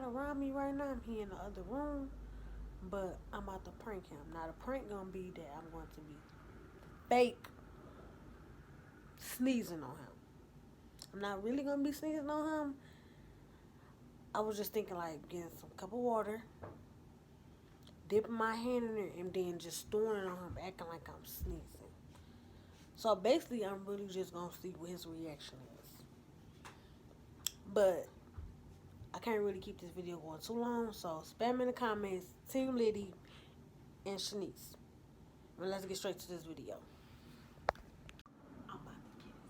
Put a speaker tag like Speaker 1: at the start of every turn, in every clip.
Speaker 1: around me right now. He in the other room. But I'm about to prank him. Now the prank gonna be that I'm going to be fake sneezing on him. I'm not really gonna be sneezing on him. I was just thinking like getting some cup of water, dipping my hand in it, and then just throwing it on him, acting like I'm sneezing. So basically, I'm really just gonna see what his reaction is. But I can't really keep this video going too long, so spam in the comments, Team Liddy and Shanice. Well, let's get straight to this video. I'm about to get his ass.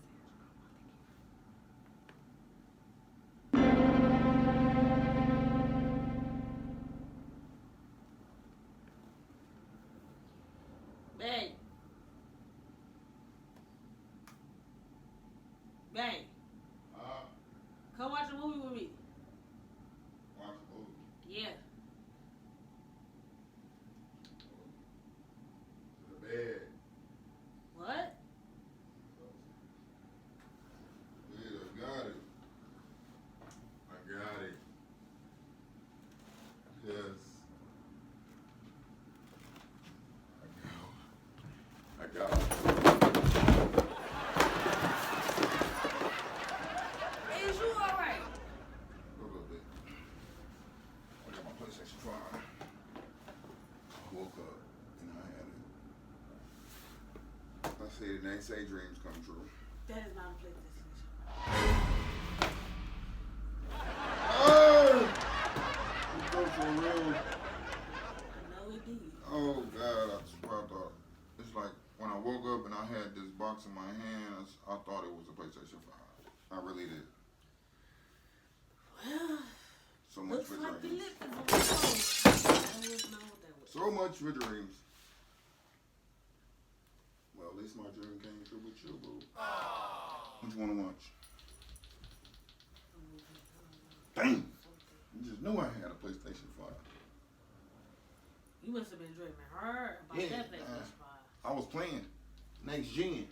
Speaker 1: Babe. Babe. Come watch a movie with me.
Speaker 2: Watch a movie?
Speaker 1: Yeah.
Speaker 2: To the bed.
Speaker 1: What?
Speaker 2: Yeah, I got it. Yes. I got it.
Speaker 1: Is you alright?
Speaker 2: A little bit. I got my PlayStation 5. I woke up and I had it. I said, they say dreams come true.
Speaker 1: That is not a PlayStation.
Speaker 2: Oh! It goes for real.
Speaker 1: I know it did.
Speaker 2: Oh, God. I swear I thought. It's like when I woke up and I had this box in my hands, I thought it was a PlayStation 5. I really did.
Speaker 1: Well,
Speaker 2: So much
Speaker 1: looks
Speaker 2: for
Speaker 1: like the
Speaker 2: dreams.
Speaker 1: lip is on the phone. I was know what that was.
Speaker 2: So much for dreams. Well, at least my dream came true with you, boo. What you want to watch? Dang. You just knew I had a PlayStation 5.
Speaker 1: You must have been dreaming hard about
Speaker 2: Yeah,
Speaker 1: that PlayStation 5.
Speaker 2: I was playing Next Gen.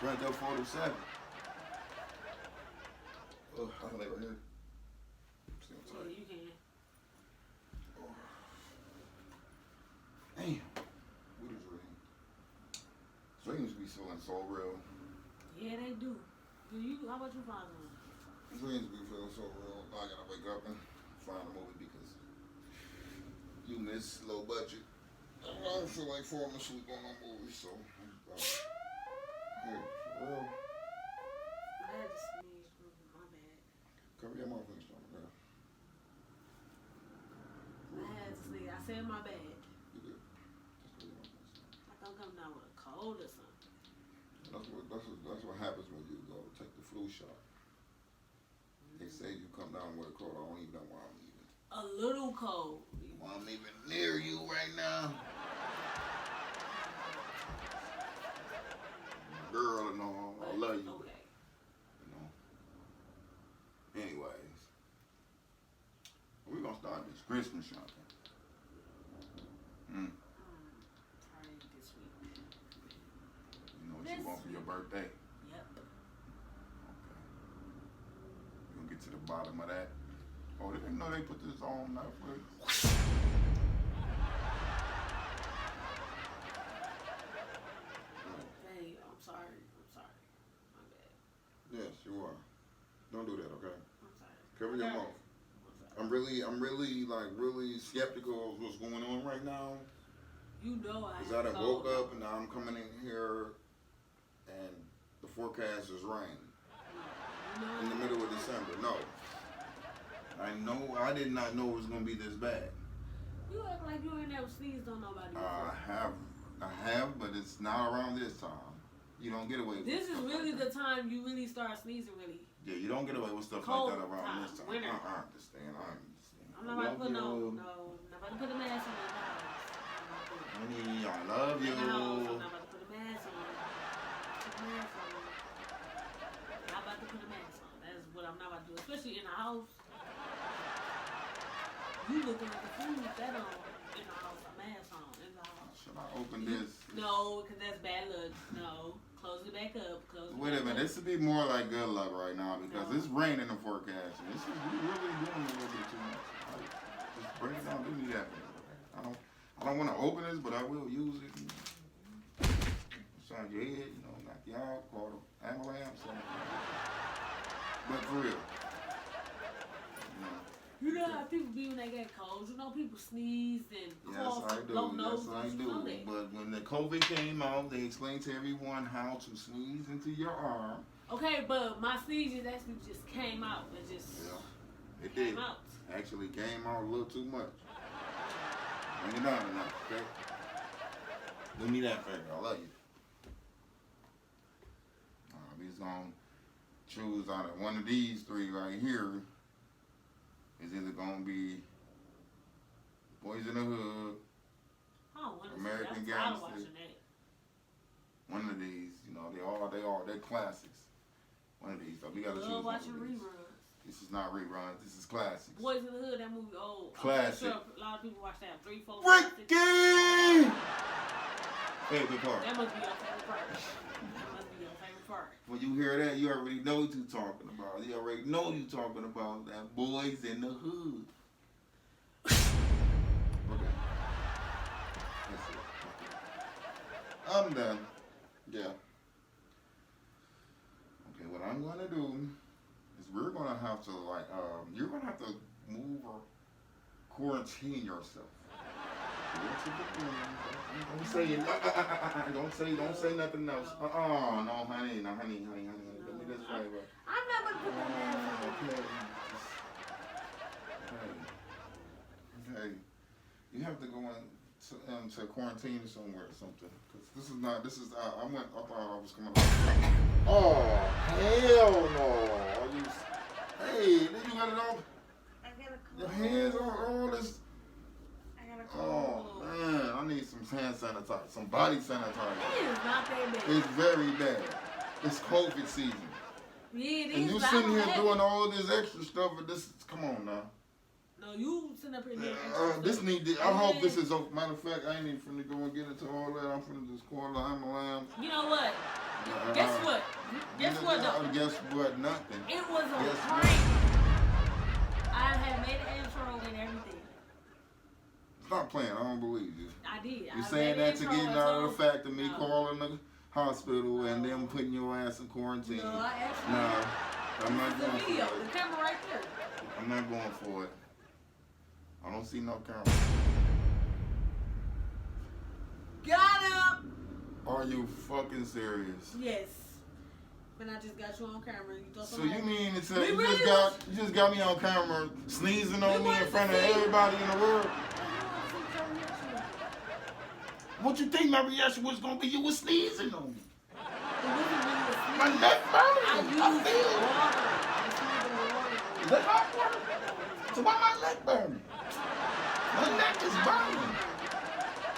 Speaker 2: Grand Theft Auto 7. Oh, I can lay right here. Still
Speaker 1: Yeah,
Speaker 2: tight.
Speaker 1: you can.
Speaker 2: Oh. Damn. What is dream? Dreams be feeling so real.
Speaker 1: Yeah, they do. How about you find one?
Speaker 2: Dreams be feeling so real. I gotta wake up and find a movie because you miss low budget. I don't feel like falling asleep on no movie, so yeah, for real.
Speaker 1: I had to sneeze. My bad.
Speaker 2: Cover your mouth next time, okay?
Speaker 1: I had to sneeze. I said my bad.
Speaker 2: You good. Just cover your mouth next time.
Speaker 1: Like I'm coming down with a cold or something.
Speaker 2: That's what happens when you go take the flu shot. They say you come down with a cold. I don't even know why I'm even.
Speaker 1: A little cold.
Speaker 2: Why I'm even near you right now. Girl and all, I love you.
Speaker 1: Okay.
Speaker 2: You know. Anyways, we're gonna start this Christmas shopping.
Speaker 1: Probably this week.
Speaker 2: You know what you want for your birthday?
Speaker 1: Yep.
Speaker 2: Okay. We're gonna get to the bottom of that. Oh, they didn't know they put this on Netflix.
Speaker 1: Hey, I'm sorry. My bad.
Speaker 2: Yes, you are. Don't do that, okay?
Speaker 1: I'm sorry.
Speaker 2: Cover your mouth.
Speaker 1: I'm sorry.
Speaker 2: I'm really skeptical of what's going on right now.
Speaker 1: You know I.
Speaker 2: Cause I done woke up and now I'm coming in here, and the forecast is rain in the middle of December. No, I did not know it was gonna be this bad.
Speaker 1: You act like you ain't never sneezed on nobody before.
Speaker 2: I have, but it's not around this time. You don't get away with
Speaker 1: This is
Speaker 2: stuff
Speaker 1: really
Speaker 2: like
Speaker 1: the
Speaker 2: that.
Speaker 1: time you really start sneezing, really.
Speaker 2: Yeah, you don't get away with stuff
Speaker 1: Cold
Speaker 2: like that around
Speaker 1: time,
Speaker 2: this time.
Speaker 1: winter.
Speaker 2: I understand.
Speaker 1: I'm not about to put I'm not about to put a mask on the house.
Speaker 2: Honey, I love you.
Speaker 1: I'm not about to put a mask on. Not about to put a mask on. That's what I'm not about to do, especially in the house. You looking at the food that on in the house, a mask on in the house.
Speaker 2: Should I open this?
Speaker 1: No, because that's bad luck. No, close it back up.
Speaker 2: Wait a minute, this would be more like good luck right now because it's raining in the forecast. We really doing a little bit too much. Just bring it down. Give me that. I don't want to open this, but I will use it. Inside your head, knock you out, call the ambulance. But for real.
Speaker 1: You know how people be when they get colds. People sneeze and cough.
Speaker 2: Yes, I do. Yes, I do. But when the COVID came out, they explained to everyone how to sneeze into your arm.
Speaker 1: Okay, but my sneezes actually just came out. It came out.
Speaker 2: Actually came out a little too much. Bring it down enough, okay? Do me that favor. I love you. We just gonna choose out of one of these three right here. It's either gonna be Boys in the Hood, American Gangster. One of these, they're classics. One of these, so we gotta choose one of
Speaker 1: watching
Speaker 2: these.
Speaker 1: reruns.
Speaker 2: This is not reruns. This is classics.
Speaker 1: Boys in the Hood, that movie old.
Speaker 2: Classic.
Speaker 1: I'm sure a lot of people watch that. 3, 4, 5, 6.
Speaker 2: Ricky! Favorite part.
Speaker 1: That must be your favorite part.
Speaker 2: When you hear that, you already know what you're talking about. You already know you're talking about that Boys in the Hood. Okay. That's it. I'm done. Yeah. Okay, what I'm going to do is we're going to have to, you're going to have to move or quarantine yourself. Don't say it. Don't say nothing else. No, honey. Do me this favor.
Speaker 1: I'm not gonna put that down.
Speaker 2: Okay. You have to go into quarantine somewhere or something. Cause I thought I was coming out. Oh, hell no. Hey, then you got it all.
Speaker 1: I got a cold.
Speaker 2: Your hands on all this. Oh man, I need some hand sanitizer, some body sanitizer.
Speaker 1: It is not that bad.
Speaker 2: It's very bad. It's COVID season.
Speaker 1: Yeah, it is.
Speaker 2: And you sitting here doing all this extra stuff, but come on now.
Speaker 1: No, you sitting up here doing
Speaker 2: I hope this is over. Matter of fact, I ain't even finna go and get into all that. I'm finna just call the ambulance.
Speaker 1: You know what? Guess what? Guess what though?
Speaker 2: Guess what? Nothing.
Speaker 1: It was a prank. I had made an intro and everything.
Speaker 2: Stop playing. I don't believe you.
Speaker 1: I did.
Speaker 2: You're saying that to get out of the fact of me calling the hospital and them putting your ass in quarantine.
Speaker 1: No, I actually.
Speaker 2: No, I'm not going for it.
Speaker 1: The camera right there.
Speaker 2: I'm not going for it. I don't see no camera.
Speaker 1: Got him!
Speaker 2: Are you fucking serious?
Speaker 1: Yes. But I just got you on camera.
Speaker 2: So you mean to say you just got me on camera sneezing on me in front of everybody in the world? What you think my reaction was gonna be? You was sneezing on me. My neck burning. I feel it. Is that hot water? So why my neck burning? My neck is burning.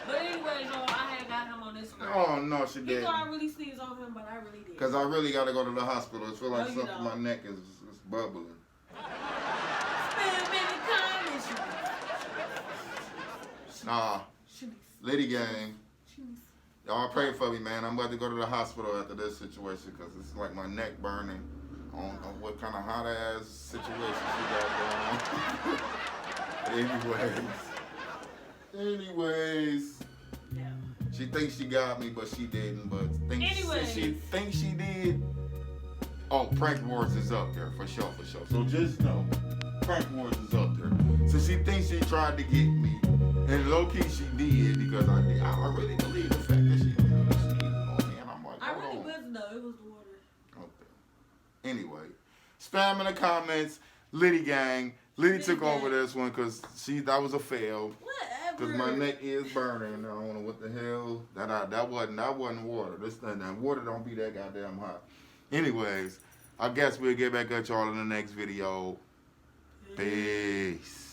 Speaker 1: But anyway, I had got him on this screen.
Speaker 2: Oh no, she did.
Speaker 1: He thought I really sneezed on him, but I really did.
Speaker 2: Cause I really gotta go to the hospital. I feel like something in my neck is bubbling. Nah. Liddy gang. Y'all pray for me, man. I'm about to go to the hospital after this situation because it's like my neck burning. I don't know what kind of hot ass situation she got going on. Anyways.
Speaker 1: Yeah.
Speaker 2: She thinks she got me, but she didn't. But she thinks she did. Oh, Prank Wars is up there for sure. So just know, Prank Wars is up there. So she thinks she tried to get me. And low key she did because I really believe the fact that she sneezed on me, and I'm like,
Speaker 1: I really wasn't though. It was the water.
Speaker 2: Okay. Anyway, spam in the comments, Liddy gang. Liddy took over this one because that was a fail.
Speaker 1: Whatever.
Speaker 2: Because my neck is burning. And I don't know what the hell. That wasn't water. That water don't be that goddamn hot. Anyways, I guess we'll get back at y'all in the next video. Peace.